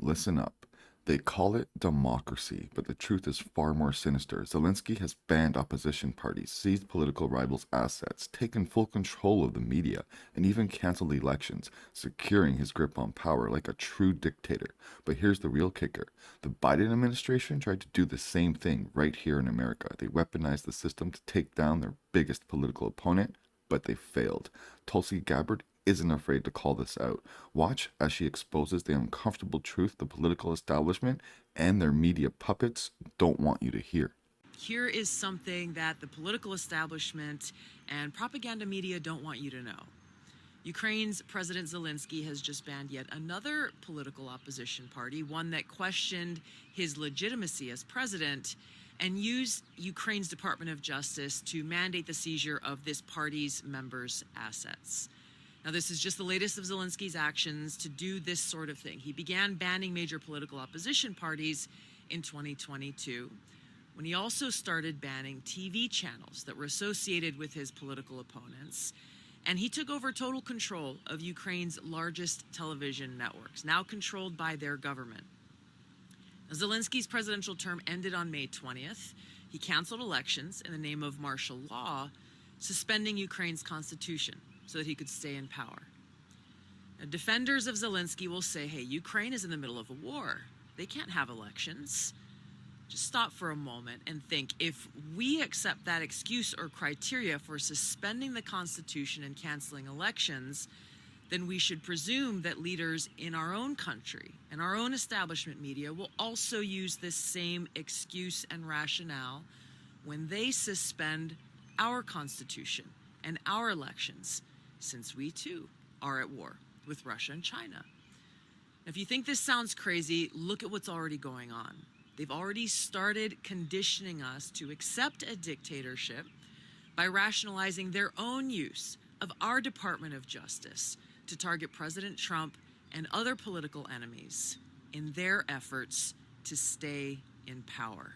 Listen up. They call it democracy, but the truth is far more sinister. Zelensky has banned opposition parties, seized political rivals' assets, taken full control of the media, and even canceled elections, securing his grip on power like a true dictator. But here's the real kicker. The Biden administration tried to do the same thing right here in America. They weaponized the system to take down their biggest political opponent, but they failed. Tulsi Gabbard isn't afraid to call this out. Watch as she exposes the uncomfortable truth the political establishment and their media puppets don't want you to hear. Here is something that the political establishment and propaganda media don't want you to know. Ukraine's President Zelensky has just banned yet another political opposition party, one that questioned his legitimacy as president, and used Ukraine's Department of Justice to mandate the seizure of this party's members' assets. Now, this is just the latest of Zelensky's actions to do this sort of thing. He began banning major political opposition parties in 2022, when he also started banning TV channels that were associated with his political opponents. And he took over total control of Ukraine's largest television networks, now controlled by their government. Now, Zelensky's presidential term ended on May 20th. He canceled elections in the name of martial law, suspending Ukraine's constitution so that he could stay in power. Now, defenders of Zelensky will say, hey, Ukraine is in the middle of a war. They can't have elections. Just stop for a moment and think, if we accept that excuse or criteria for suspending the Constitution and canceling elections, then we should presume that leaders in our own country and our own establishment media will also use this same excuse and rationale when they suspend our Constitution and our elections, since we too are at war with Russia and China. Now, if you think this sounds crazy, look at what's already going on. They've already started conditioning us to accept a dictatorship by rationalizing their own use of our Department of Justice to target President Trump and other political enemies in their efforts to stay in power.